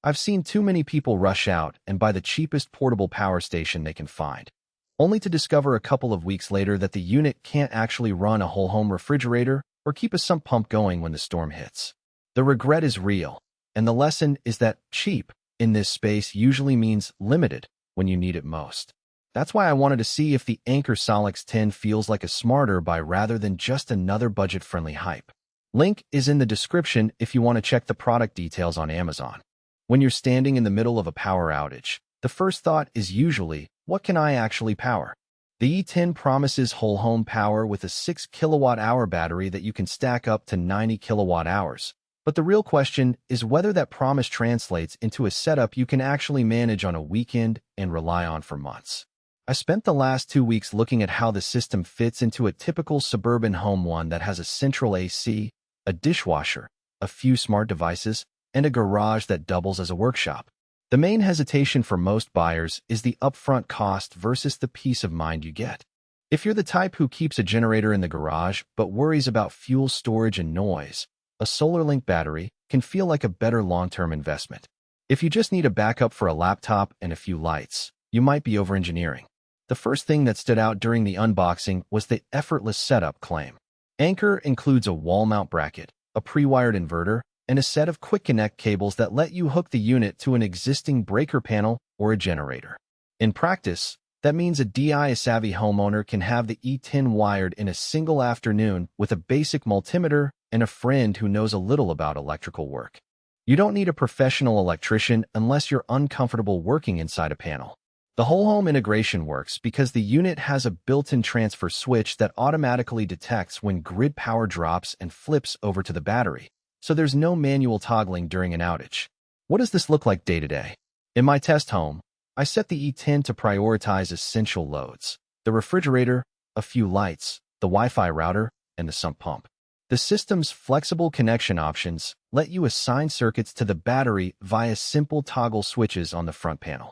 I've seen too many people rush out and buy the cheapest portable power station they can find, only to discover a couple of weeks later that the unit can't actually run a whole home refrigerator or keep a sump pump going when the storm hits. The regret is real, and the lesson is that cheap in this space usually means limited when you need it most. That's why I wanted to see if the Anker SOLIX E10 feels like a smarter buy rather than just another budget-friendly hype. Link is in the description if you want to check the product details on Amazon. When you're standing in the middle of a power outage, the first thought is usually, what can I actually power? The E10 promises whole home power with a 6 kWh battery that you can stack up to 90 kWh. But the real question is whether that promise translates into a setup you can actually manage on a weekend and rely on for months. I spent the last 2 weeks looking at how the system fits into a typical suburban home, one that has a central AC, a dishwasher, a few smart devices, and a garage that doubles as a workshop. The main hesitation for most buyers is the upfront cost versus the peace of mind you get. If you're the type who keeps a generator in the garage but worries about fuel storage and noise, a SolarLink battery can feel like a better long-term investment. If you just need a backup for a laptop and a few lights, you might be over-engineering. The first thing that stood out during the unboxing was the effortless setup claim. Anker includes a wall mount bracket, a pre-wired inverter, and a set of quick connect cables that let you hook the unit to an existing breaker panel or a generator. In practice, that means a DI-savvy homeowner can have the E10 wired in a single afternoon with a basic multimeter and a friend who knows a little about electrical work. You don't need a professional electrician unless you're uncomfortable working inside a panel. The whole home integration works because the unit has a built-in transfer switch that automatically detects when grid power drops and flips over to the battery, so there's no manual toggling during an outage. What does this look like day to day? In my test home, I set the E10 to prioritize essential loads: the refrigerator, a few lights, the Wi-Fi router, and the sump pump. The system's flexible connection options let you assign circuits to the battery via simple toggle switches on the front panel.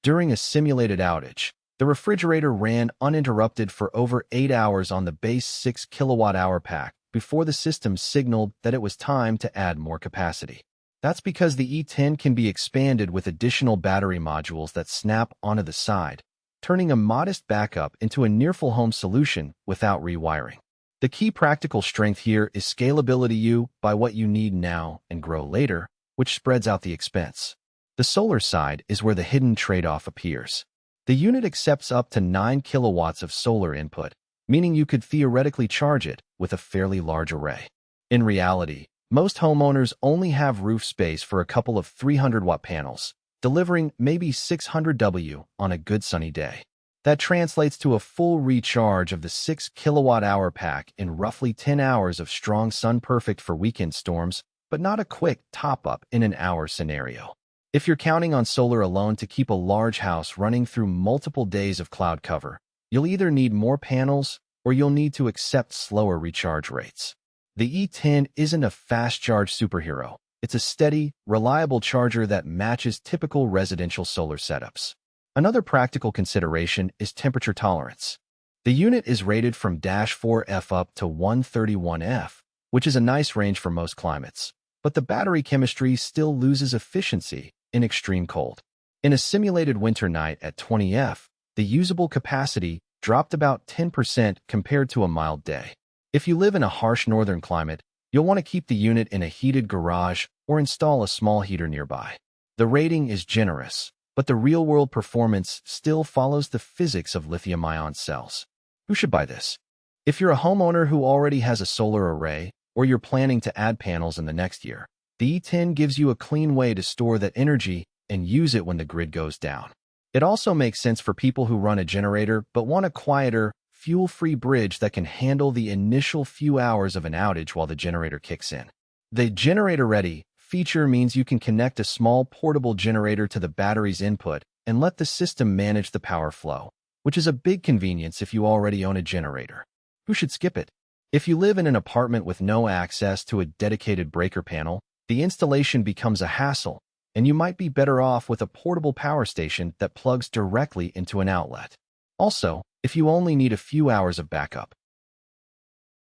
During a simulated outage, the refrigerator ran uninterrupted for over 8 hours on the base 6 kWh pack before the system signaled that it was time to add more capacity. That's because the E10 can be expanded with additional battery modules that snap onto the side, turning a modest backup into a near-full home solution without rewiring. The key practical strength here is scalability. You buy what you need now and grow later, which spreads out the expense. The solar side is where the hidden trade-off appears. The unit accepts up to 9 kilowatts of solar input, meaning you could theoretically charge it with a fairly large array. In reality, most homeowners only have roof space for a couple of 300-watt panels, delivering maybe 600 W on a good sunny day. That translates to a full recharge of the 6 kWh pack in roughly 10 hours of strong sun, perfect for weekend storms, but not a quick top-up in an hour scenario. If you're counting on solar alone to keep a large house running through multiple days of cloud cover, you'll either need more panels or you'll need to accept slower recharge rates. The E10 isn't a fast charge superhero. It's a steady, reliable charger that matches typical residential solar setups. Another practical consideration is temperature tolerance. The unit is rated from -4F up to 131F, which is a nice range for most climates, but the battery chemistry still loses efficiency in extreme cold. In a simulated winter night at 20F, the usable capacity dropped about 10% compared to a mild day. If you live in a harsh northern climate, you'll want to keep the unit in a heated garage or install a small heater nearby. The rating is generous, but the real-world performance still follows the physics of lithium-ion cells. Who should buy this? If you're a homeowner who already has a solar array, or you're planning to add panels in the next year, the E10 gives you a clean way to store that energy and use it when the grid goes down. It also makes sense for people who run a generator but want a quieter, fuel-free bridge that can handle the initial few hours of an outage while the generator kicks in. The generator-ready feature means you can connect a small portable generator to the battery's input and let the system manage the power flow, which is a big convenience if you already own a generator. Who should skip it? If you live in an apartment with no access to a dedicated breaker panel, the installation becomes a hassle, and you might be better off with a portable power station that plugs directly into an outlet. Also, if you only need a few hours of backup,